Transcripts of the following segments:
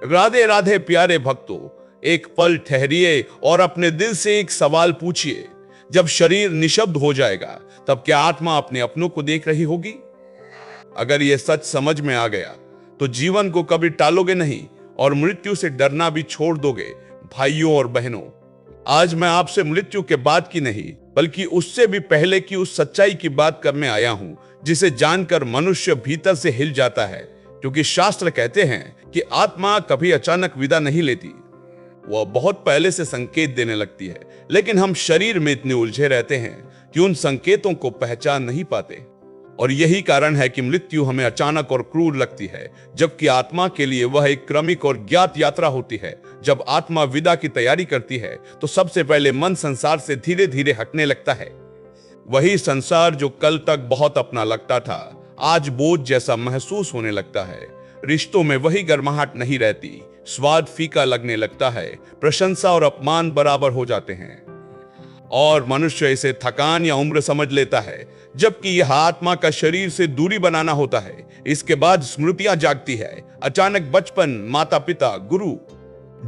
राधे राधे प्यारे भक्तों, एक पल ठहरिए और अपने दिल से एक सवाल पूछिए। जब शरीर निशब्द हो जाएगा, तब क्या आत्मा अपने अपनों को देख रही होगी? अगर यह सच समझ में आ गया, तो जीवन को कभी टालोगे नहीं और मृत्यु से डरना भी छोड़ दोगे। भाइयों और बहनों, आज मैं आपसे मृत्यु के बाद की नहीं, बल्कि उससे भी पहले की उस सच्चाई की बात करने आया हूं, जिसे जानकर मनुष्य भीतर से हिल जाता है। क्योंकि शास्त्र कहते हैं कि आत्मा कभी अचानक विदा नहीं लेती, वह बहुत पहले से संकेत देने लगती है। लेकिन हम शरीर में इतने उलझे रहते हैं कि उन संकेतों को पहचान नहीं पाते। और यही कारण है कि मृत्यु हमें अचानक और क्रूर लगती है, जबकि आत्मा के लिए वह एक क्रमिक और ज्ञात यात्रा होती है। जब आत्मा विदा की तैयारी करती है, तो सबसे पहले मन संसार से धीरे धीरे हटने लगता है। वही संसार जो कल तक बहुत अपना लगता था, आज बोझ जैसा महसूस होने लगता है। रिश्तों में वही गर्माहट नहीं रहती, स्वाद फीका लगने लगता है, प्रशंसा और अपमान बराबर हो जाते हैं। और मनुष्य इसे थकान या उम्र समझ लेता है, जबकि यह आत्मा का शरीर से दूरी बनाना होता है। इसके बाद स्मृतियां जागती है। अचानक बचपन, माता पिता, गुरु,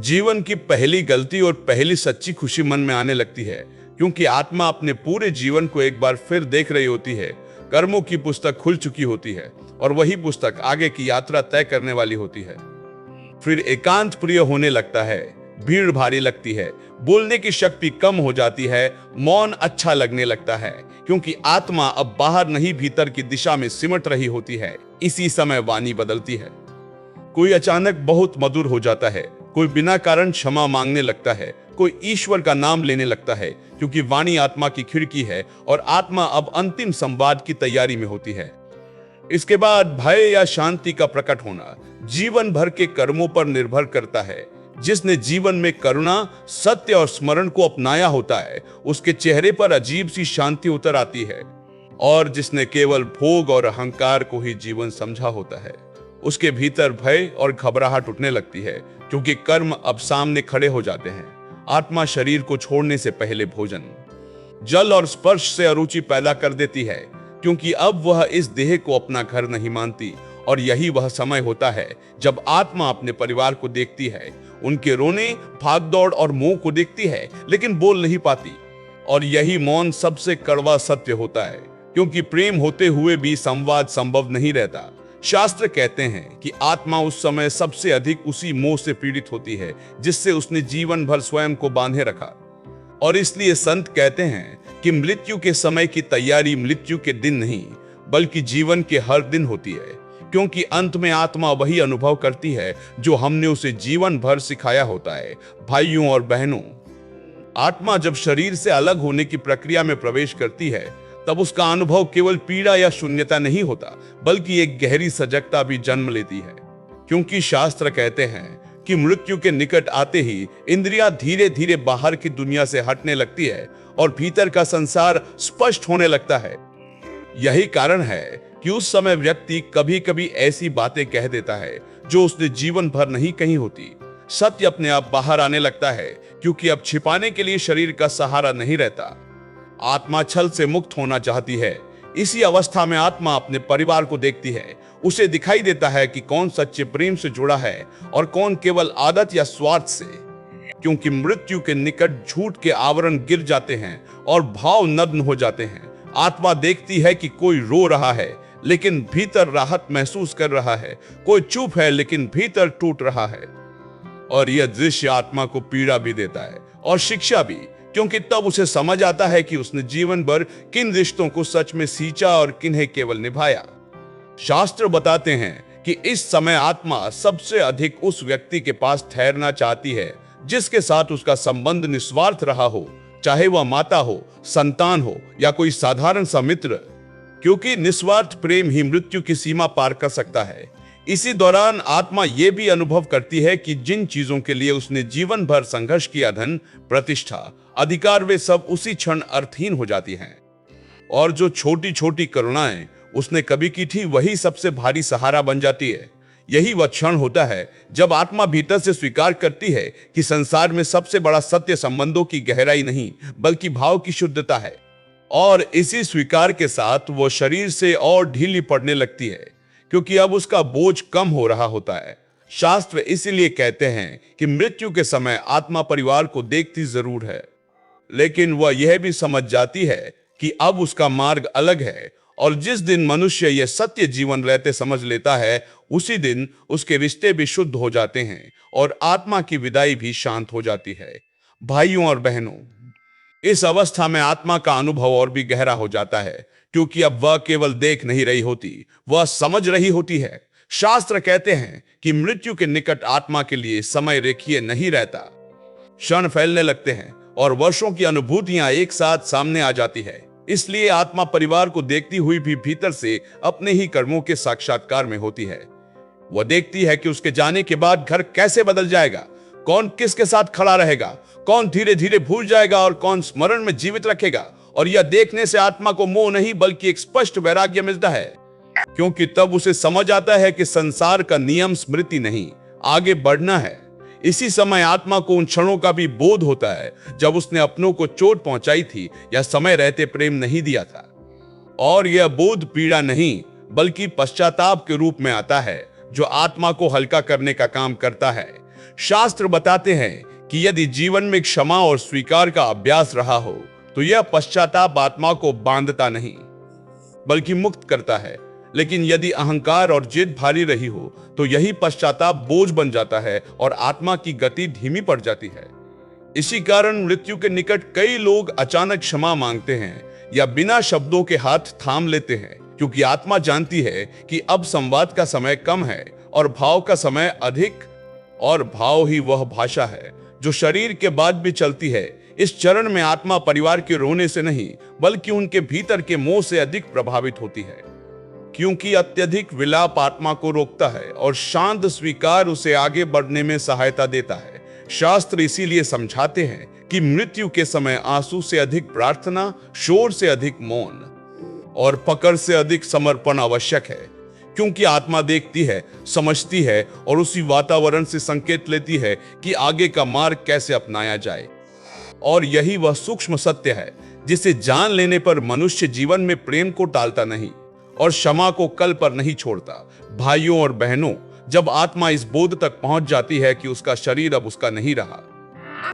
जीवन की पहली गलती और पहली सच्ची खुशी मन में आने लगती है। क्योंकि आत्मा अपने पूरे जीवन को एक बार फिर देख रही होती है। कर्मों की पुस्तक खुल चुकी होती है और वही पुस्तक आगे की यात्रा तय करने वाली होती है। फिर एकांत प्रिय होने लगता है, भीड़ भारी लगती है, बोलने की शक्ति कम हो जाती है, मौन अच्छा लगने लगता है। क्योंकि आत्मा अब बाहर नहीं भीतर की दिशा में सिमट रही होती है। इसी समय वाणी बदलती है। कोई अचानक बहुत मधुर हो जाता है, कोई बिना कारण क्षमा मांगने लगता है, कोई ईश्वर का नाम लेने लगता है। क्योंकि वाणी आत्मा की खिड़की है और आत्मा अब अंतिम संवाद की तैयारी में होती है। इसके बाद भय या शांति का प्रकट होना जीवन भर के कर्मों पर निर्भर करता है। जिसने जीवन में करुणा, सत्य और स्मरण को अपनाया होता है, उसके चेहरे पर अजीब सी शांति उतर आती है। और जिसने केवल भोग और अहंकार को ही जीवन समझा होता है, उसके भीतर भय और घबराहट उठने लगती है। क्योंकि कर्म अब सामने खड़े हो जाते हैं। आत्मा शरीर को छोड़ने से पहले भोजन, जल और स्पर्श से अरुचि पैदा कर देती है। क्योंकि अब वह इस देह को अपना घर नहीं मानती। और यही वह समय होता है जब आत्मा अपने परिवार को देखती है, उनके रोने, भागदौड़ और मोह को देखती है, लेकिन बोल नहीं पाती। और यही मौन सबसे कड़वा सत्य होता है। क्योंकि प्रेम होते हुए भी संवाद संभव नहीं रहता। शास्त्र कहते हैं कि आत्मा उस समय सबसे अधिक उसी मोह से पीड़ित होती है, जिससे उसने जीवन भर स्वयं को बांधे रखा। और इसलिए संत कहते हैं कि मृत्यु के समय की तैयारी मृत्यु के दिन नहीं, बल्कि जीवन के हर दिन होती है। क्योंकि अंत में आत्मा वही अनुभव करती है जो हमने उसे जीवन भर सिखाया होता है। भाइयों और बहनों, आत्मा जब शरीर से अलग होने की प्रक्रिया में प्रवेश करती है, तब उसका अनुभव केवल पीड़ा या शून्यता नहीं होता, बल्कि एक गहरी सजगता भी जन्म लेती है। क्योंकि शास्त्र कहते हैं कि मृत्यु के निकट आते ही इंद्रियां धीरे धीरे बाहर की दुनिया से हटने लगती है और भीतर का संसार स्पष्ट होने लगता है। यही कारण है कि उस समय व्यक्ति कभी कभी ऐसी बातें कह देता है जो उसने जीवन भर नहीं कही होती। सत्य अपने आप बाहर आने लगता है, क्योंकि अब छिपाने के लिए शरीर का सहारा नहीं रहता। आत्मा छल से मुक्त होना चाहती है। इसी अवस्था में आत्मा अपने परिवार को देखती है। उसे दिखाई देता है कि कौन सच्चे प्रेम से जुड़ा है और कौन केवल आदत या स्वार्थ से। क्योंकि मृत्यु के निकट झूठ के आवरण गिर जाते हैं और भाव नग्न हो जाते हैं। आत्मा देखती है कि कोई रो रहा है, लेकिन भीतर राहत महसूस कर रहा है। कोई चुप है, लेकिन भीतर टूट रहा है। और यह दृश्य आत्मा को पीड़ा भी देता है और शिक्षा भी। क्योंकि तब उसे समझ आता है कि उसने जीवन भर किन रिश्तों को सच में सींचा और किन्हें केवल निभाया। शास्त्र बताते हैं कि इस समय आत्मा सबसे अधिक उस व्यक्ति के पास ठहरना चाहती है जिसके साथ उसका संबंध निस्वार्थ रहा हो, चाहे वह माता हो, संतान हो या कोई साधारण सा मित्र। क्योंकि निस्वार्थ प्रेम ही मृत्यु की सीमा पार कर सकता है। इसी दौरान आत्मा यह भी अनुभव करती है कि जिन चीजों के लिए उसने जीवन भर संघर्ष किया, धन, प्रतिष्ठा, अधिकार, वे सब उसी क्षण अर्थहीन हो जाती हैं। और जो छोटी छोटी करुणाएं उसने कभी की थी, वही सबसे भारी सहारा बन जाती है। यही वह क्षण होता है जब आत्मा भीतर से स्वीकार करती है कि संसार में सबसे बड़ा सत्य संबंधों की गहराई नहीं, बल्कि भाव की शुद्धता है। और इसी स्वीकार के साथ वो शरीर से और ढीली पड़ने लगती है, क्योंकि अब उसका बोझ कम हो रहा होता है। शास्त्र इसीलिए कहते हैं कि मृत्यु के समय आत्मा परिवार को देखती जरूर है, लेकिन वह यह भी समझ जाती है कि अब उसका मार्ग अलग है, और जिस दिन मनुष्य यह सत्य जीवन रहते समझ लेता है, उसी दिन उसके रिश्ते भी शुद्ध हो जाते हैं और आत्मा की विदाई भी शांत हो जाती है। भाइयों और बहनों, इस अवस्था में आत्मा का अनुभव और भी गहरा हो जाता है, क्योंकि अब वह केवल देख नहीं रही होती, वह समझ रही होती है। शास्त्र कहते हैं कि मृत्यु के निकट आत्मा के लिए समय रेखीय नहीं रहता। क्षण फैलने लगते हैं और वर्षों की अनुभूतियां एक साथ सामने आ जाती है। इसलिए आत्मा परिवार को देखती हुई भी भीतर से अपने ही कर्मों के साक्षात्कार में होती है। वह देखती है कि उसके जाने के बाद घर कैसे बदल जाएगा, कौन किसके साथ खड़ा रहेगा, कौन धीरे धीरे भूल जाएगा और कौन स्मरण में जीवित रखेगा। और यह देखने से आत्मा को मोह नहीं बल्कि एक स्पष्ट वैराग्य मिलता है, क्योंकि तब उसे समझ आता है कि संसार का नियम स्मृति नहीं, आगे बढ़ना है। इसी समय आत्मा को उन क्षणों का भी बोध होता है जब उसने अपनों को चोट पहुंचाई थी या समय रहते प्रेम नहीं दिया था। और यह बोध पीड़ा नहीं बल्कि पश्चाताप के रूप में आता है, जो आत्मा को हल्का करने का काम करता है। शास्त्र बताते हैं कि यदि जीवन में क्षमा और स्वीकार का अभ्यास रहा हो तो यह पश्चाताप आत्मा को बांधता नहीं बल्कि मुक्त करता है, लेकिन यदि अहंकार और जिद भारी रही हो तो यही पश्चाताप बोझ बन जाता है और आत्मा की गति धीमी पड़ जाती है। इसी कारण मृत्यु के निकट कई लोग अचानक क्षमा मांगते हैं या बिना शब्दों के हाथ थाम लेते हैं, क्योंकि आत्मा जानती है कि अब संवाद का समय कम है और भाव का समय अधिक, और भाव ही वह भाषा है जो शरीर के बाद भी चलती है। इस चरण में आत्मा परिवार के रोने से नहीं बल्कि उनके भीतर के मोह से अधिक प्रभावित होती है, क्योंकि अत्यधिक विलाप आत्मा को रोकता है और शांत स्वीकार उसे आगे बढ़ने में सहायता देता है। शास्त्र इसीलिए समझाते हैं कि मृत्यु के समय आंसू से अधिक प्रार्थना, शोर से अधिक मौन और पकड़ से अधिक समर्पण आवश्यक है, क्योंकि आत्मा देखती है, समझती है और उसी वातावरण से संकेत लेती है कि आगे का मार्ग कैसे अपनाया जाए। और यही वह सूक्ष्म सत्य है जिसे जान लेने पर मनुष्य जीवन में प्रेम को टालता नहीं और क्षमा को कल पर नहीं छोड़ता। भाइयों और बहनों, जब आत्मा इस बोध तक पहुंच जाती है कि उसका शरीर अब उसका नहीं रहा,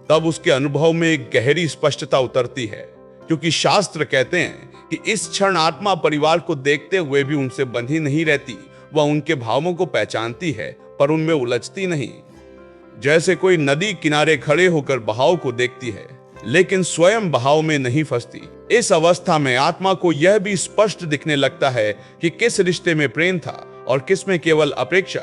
तब उसके अनुभव में एक गहरी स्पष्टता उतरती है, क्योंकि शास्त्र कहते हैं कि इस क्षण आत्मा परिवार को देखते हुए भी उनसे बंधी नहीं रहती। वह उनके भावों को पहचानती है पर उनमें उलझती नहीं। जैसे कोई नदी किनारे खड़े होकर बहाव को देखती है लेकिन स्वयं बहाव में नहीं फंसती। इस अवस्था में आत्मा को यह भी स्पष्ट दिखने लगता है कि किस रिश्ते में प्रेम था और किस में केवल अपेक्षा,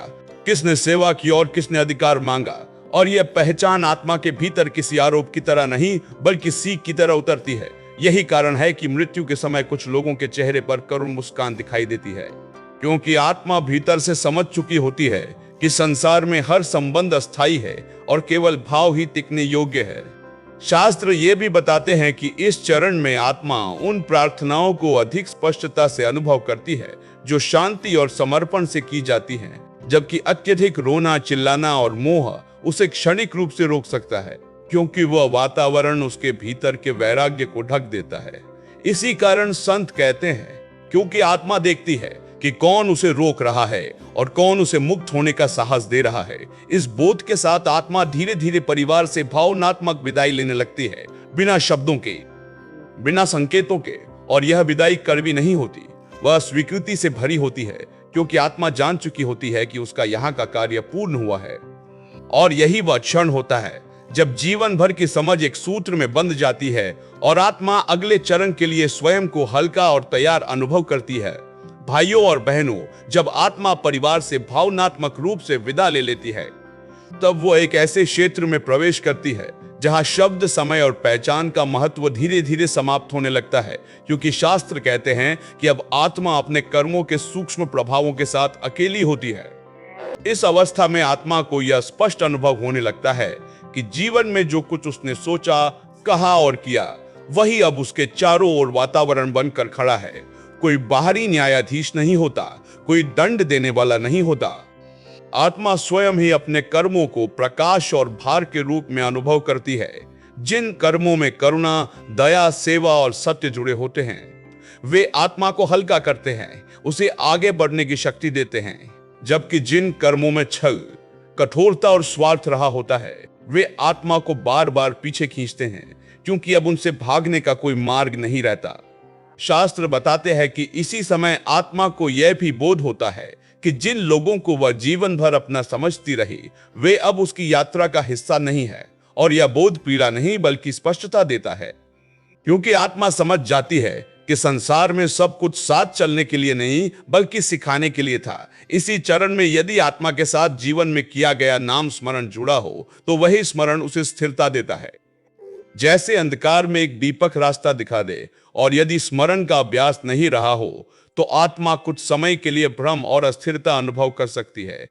किसने सेवा की और किसने अधिकार मांगा। और यह पहचान आत्मा के भीतर किसी आरोप की तरह नहीं बल्कि सीख की तरह उतरती है। यही कारण है कि मृत्यु के समय कुछ लोगों के चेहरे पर करुण मुस्कान दिखाई देती है, क्योंकि आत्मा भीतर से समझ चुकी होती है कि संसार में हर संबंध अस्थायी है और केवल भाव ही टिकने योग्य है। शास्त्र ये भी बताते हैं कि इस चरण में आत्मा उन प्रार्थनाओं को अधिक स्पष्टता से अनुभव करती है जो शांति और समर्पण से की जाती हैं, जबकि अत्यधिक रोना, चिल्लाना और मोह उसे क्षणिक रूप से रोक सकता है, क्योंकि वह वातावरण उसके भीतर के वैराग्य को ढक देता है। इसी कारण संत कहते हैं, क्योंकि आत्मा देखती है कि कौन उसे रोक रहा है और कौन उसे मुक्त होने का साहस दे रहा है। इस बोध के साथ आत्मा धीरे धीरे परिवार से भावनात्मक विदाई लेने लगती है, बिना शब्दों के, बिना संकेतों के। और यह विदाई कड़वी नहीं होती, वह स्वीकृति से भरी होती है, क्योंकि आत्मा जान चुकी होती है कि उसका यहाँ का कार्य पूर्ण हुआ है। और यही वह क्षण होता है जब जीवन भर की समझ एक सूत्र में बंध जाती है और आत्मा अगले चरण के लिए स्वयं को हल्का और तैयार अनुभव करती है। भाइयों और बहनों, जब आत्मा परिवार से भावनात्मक रूप से विदा ले लेती है, तब वो एक ऐसे क्षेत्र में प्रवेश करती है जहां शब्द, समय और पहचान का महत्व धीरे धीरे समाप्त होने लगता है, क्योंकि शास्त्र कहते हैं कि अब आत्मा अपने कर्मों के सूक्ष्म प्रभावों के साथ अकेली होती है। इस अवस्था में आत्मा को यह स्पष्ट अनुभव होने लगता है कि जीवन में जो कुछ उसने सोचा, कहा और किया, वही अब उसके चारों ओर वातावरण बनकर खड़ा है। कोई बाहरी न्यायाधीश नहीं होता, कोई दंड देने वाला नहीं होता। आत्मा स्वयं ही अपने कर्मों को प्रकाश और भार के रूप में अनुभव करती है। जिन कर्मों में करुणा, दया, सेवा और सत्य जुड़े होते हैं, वे आत्मा को हल्का करते हैं, उसे आगे बढ़ने की शक्ति देते हैं। जबकि जिन कर्मों में छल, कठोरता और स्वार्थ रहा होता है, वे आत्मा को बार बार पीछे खींचते हैं, क्योंकि अब उनसे भागने का कोई मार्ग नहीं रहता। शास्त्र बताते हैं कि इसी समय आत्मा को यह भी बोध होता है कि जिन लोगों को वह जीवन भर अपना समझती रही, वे अब उसकी यात्रा का हिस्सा नहीं है। और यह बोध पीड़ा नहीं बल्कि स्पष्टता देता है, क्योंकि आत्मा समझ जाती है कि संसार में सब कुछ साथ चलने के लिए नहीं बल्कि सिखाने के लिए था। इसी चरण में यदि आत्मा के साथ जीवन में किया गया नाम स्मरण जुड़ा हो, तो वही स्मरण उसे स्थिरता देता है। जैसे अंधकार में एक दीपक रास्ता दिखा दे, और यदि स्मरण का अभ्यास नहीं रहा हो तो आत्मा कुछ समय के लिए भ्रम और अस्थिरता अनुभव कर सकती है।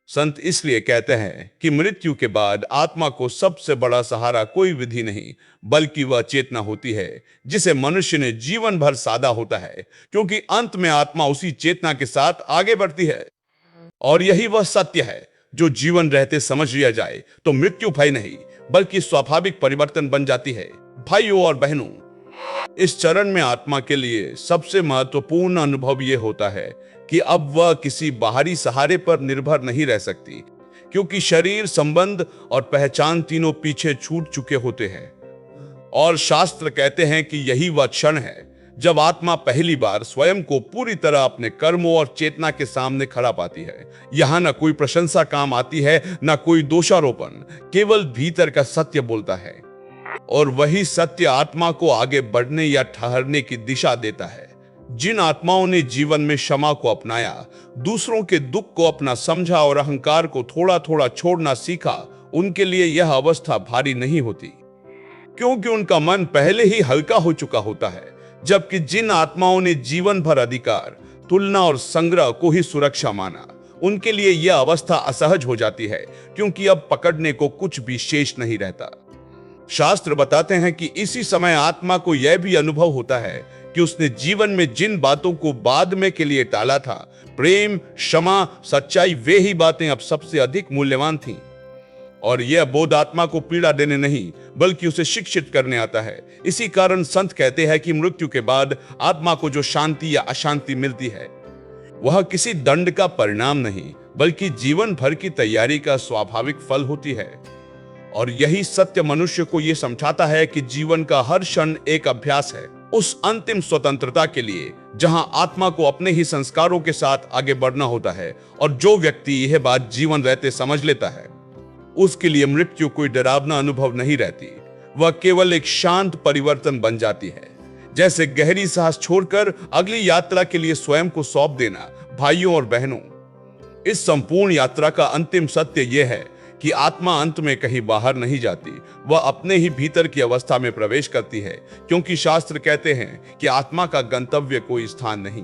संत इसलिए कहते हैं कि मृत्यु के बाद आत्मा को सबसे बड़ा सहारा कोई विधि नहीं बल्कि वह चेतना होती है, जिसे मनुष्य ने जीवन भर साधा होता है, क्योंकि अंत में आत्मा उसी चेतना के साथ आगे बढ़ती है। और यही वह सत्य है जो जीवन रहते समझ लिया जाए तो मृत्यु भय नहीं बल्कि स्वाभाविक परिवर्तन बन जाती है। भाइयों और बहनों, इस चरण में आत्मा के लिए सबसे महत्वपूर्ण अनुभव यह होता है कि अब वह किसी बाहरी सहारे पर निर्भर नहीं रह सकती, क्योंकि शरीर, संबंध और पहचान तीनों पीछे छूट चुके होते हैं। और शास्त्र कहते हैं कि यही वह क्षण है जब आत्मा पहली बार स्वयं को पूरी तरह अपने कर्मों और चेतना के सामने खड़ा पाती है। यहां न कोई प्रशंसा काम आती है, न कोई दोषारोपण, केवल भीतर का सत्य बोलता है। और वही सत्य आत्मा को आगे बढ़ने या ठहरने की दिशा देता है। जिन आत्माओं ने जीवन में क्षमा को अपनाया, दूसरों के दुख को अपना समझा और अहंकार को थोड़ा थोड़ा छोड़ना सीखा, उनके लिए यह अवस्था भारी नहीं होती, क्योंकि उनका मन पहले ही हल्का हो चुका होता है। जबकि जिन आत्माओं ने जीवन भर अधिकार, तुलना और संग्रह को ही सुरक्षा माना, उनके लिए यह अवस्था असहज हो जाती है, क्योंकि अब पकड़ने को कुछ भी शेष नहीं रहता। शास्त्र बताते हैं कि इसी समय आत्मा को यह भी अनुभव होता है कि उसने जीवन में जिन बातों को बाद में के लिए टाला था, प्रेम, क्षमा, सच्चाई, वे ही बातें अब सबसे अधिक मूल्यवान थीं। और यह बोध आत्मा को पीड़ा देने नहीं बल्कि उसे शिक्षित करने आता है। इसी कारण संत कहते हैं कि मृत्यु के बाद आत्मा को जो शांति या अशांति मिलती है, वह किसी दंड का परिणाम नहीं बल्कि जीवन भर की तैयारी का स्वाभाविक फल होती है। और यही सत्य मनुष्य को यह समझाता है कि जीवन का हर क्षण एक अभ्यास है उस अंतिम स्वतंत्रता के लिए, जहां आत्मा को अपने ही संस्कारों के साथ आगे बढ़ना होता है। और जो व्यक्ति यह बात जीवन रहते समझ लेता है, उसके लिए मृत्यु कोई डरावना अनुभव नहीं रहती, वह केवल एक शांत परिवर्तन बन जाती है। जैसे गहरी सांस छोड़कर अगली यात्रा के लिए स्वयं को सौंप देना। भाइयों और बहनों, इस संपूर्ण यात्रा का अंतिम सत्य यह है कि आत्मा अंत में कहीं बाहर नहीं जाती, वह अपने ही भीतर की अवस्था में प्रवेश करती है, क्योंकि शास्त्र कहते हैं कि आत्मा का गंतव्य कोई स्थान नहीं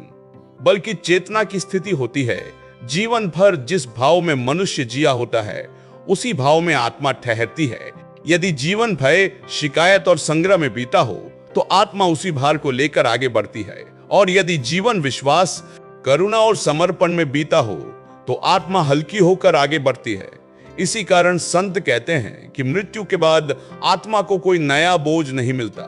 बल्कि चेतना की स्थिति होती है। जीवन भर जिस भाव में मनुष्य जिया होता है, उसी भाव में आत्मा ठहरती है। यदि जीवन भय, शिकायत और संग्रह में बीता हो तो आत्मा उसी भार को लेकर आगे बढ़ती है। और यदि जीवन विश्वास, करुणा और समर्पण में बीता हो तो आत्मा हल्की होकर आगे बढ़ती है। इसी कारण संत कहते हैं कि मृत्यु के बाद आत्मा को कोई नया बोझ नहीं मिलता,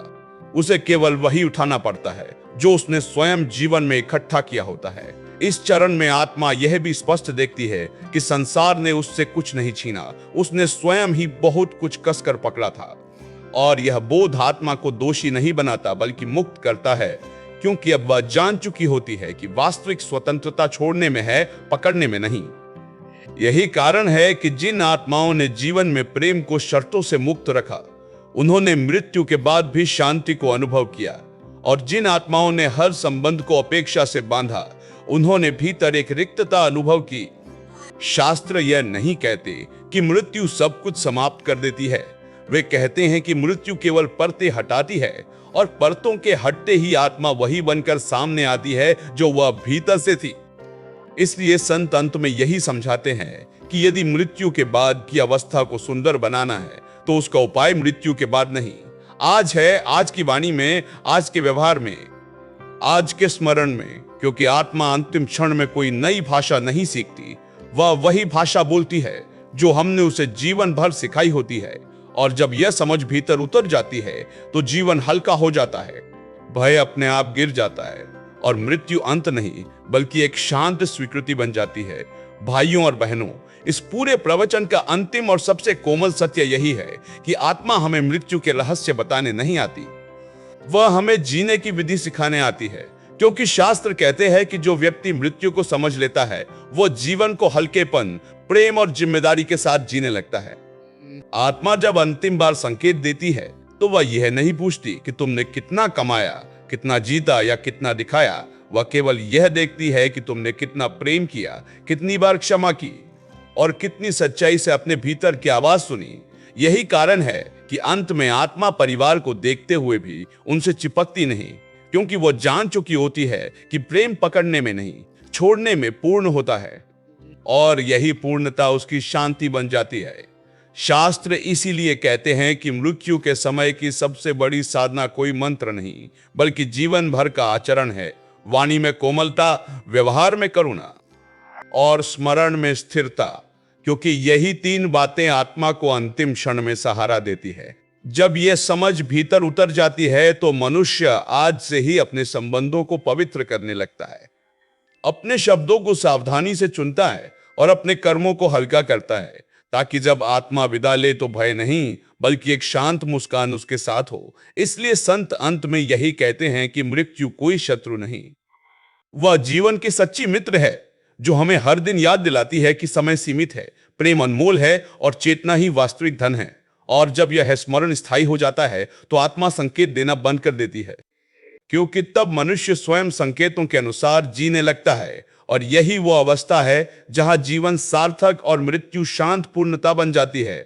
उसे केवल वही उठाना पड़ता है जो उसने स्वयं जीवन में इकट्ठा किया होता है। इस चरण में आत्मा यह भी स्पष्ट देखती है कि संसार ने उससे कुछ नहीं छीना, उसने स्वयं ही बहुत कुछ कसकर पकड़ा था। और यह बोध आत्मा को दोषी नहीं बनाता बल्कि मुक्त करता है, क्योंकि अब वह जान चुकी होती है कि वास्तविक स्वतंत्रता छोड़ने में है, पकड़ने में नहीं। यही कारण है कि जिन आत्माओं ने जीवन में प्रेम को शर्तों से मुक्त रखा, उन्होंने मृत्यु के बाद भी शांति को अनुभव किया। और जिन आत्माओं ने हर संबंध को अपेक्षा से बांधा, उन्होंने भीतर एक रिक्तता अनुभव की। शास्त्र यह नहीं कहते कि मृत्यु सब कुछ समाप्त कर देती है, वे कहते हैं कि मृत्यु केवल परतें हटाती है, और परतों के हटते ही आत्मा वही बनकर सामने आती है जो वह भीतर से थी। इसलिए संत अंत में यही समझाते हैं कि यदि मृत्यु के बाद की अवस्था को सुंदर बनाना है तो उसका उपाय मृत्यु के बाद नहीं, आज है, आज की वाणी में, आज के व्यवहार में, आज के स्मरण में। क्योंकि आत्मा अंतिम क्षण में कोई नई भाषा नहीं सीखती, वह वही भाषा बोलती है जो हमने उसे जीवन भर सिखाई होती है। और जब यह समझ भीतर उतर जाती है तो जीवन हल्का हो जाता है, भय अपने आप गिर जाता है, और मृत्यु अंत नहीं बल्कि एक शांत स्वीकृति बन जाती है। भाइयों और बहनों, इस पूरे प्रवचन का अंतिम और सबसे कोमल सत्य यही है कि आत्मा हमें मृत्यु के रहस्य बताने नहीं आती, वह हमें जीने की विधि सिखाने आती है। क्योंकि शास्त्र कहते हैं कि जो व्यक्ति मृत्यु को समझ लेता है वो जीवन को हल्केपन, प्रेम और जिम्मेदारी के साथ जीने लगता है। आत्मा जब अंतिम बार संकेत देती है तो वह यह नहीं पूछती कि तुमने कितना कमाया, कितना जीता या कितना दिखाया। वह केवल यह देखती है कि तुमने कितना प्रेम किया, कितनी बार क्षमा की और कितनी सच्चाई से अपने भीतर की आवाज सुनी। यही कारण है कि अंत में आत्मा परिवार को देखते हुए भी उनसे चिपकती नहीं, क्योंकि वो जान चुकी होती है कि प्रेम पकड़ने में नहीं, छोड़ने में पूर्ण होता है और यही पूर्णता उसकी शांति बन जाती है। शास्त्र इसीलिए कहते हैं कि मृत्यु के समय की सबसे बड़ी साधना कोई मंत्र नहीं, बल्कि जीवन भर का आचरण है। वाणी में कोमलता, व्यवहार में करुणा और स्मरण में स्थिरता, क्योंकि यही तीन बातें आत्मा को अंतिम क्षण में सहारा देती है। जब यह समझ भीतर उतर जाती है तो मनुष्य आज से ही अपने संबंधों को पवित्र करने लगता है, अपने शब्दों को सावधानी से चुनता है और अपने कर्मों को हल्का करता है, ताकि जब आत्मा विदा ले तो भय नहीं बल्कि एक शांत मुस्कान उसके साथ हो। इसलिए संत अंत में यही कहते हैं कि मृत्यु कोई शत्रु नहीं, वह जीवन की सच्ची मित्र है, जो हमें हर दिन याद दिलाती है कि समय सीमित है, प्रेम अनमोल है और चेतना ही वास्तविक धन है। और जब यह स्मरण स्थायी हो जाता है तो आत्मा संकेत देना बंद कर देती है, क्योंकि तब मनुष्य स्वयं संकेतों के अनुसार जीने लगता है। और यही वो अवस्था है जहां जीवन सार्थक और मृत्यु शांत पूर्णता बन जाती है।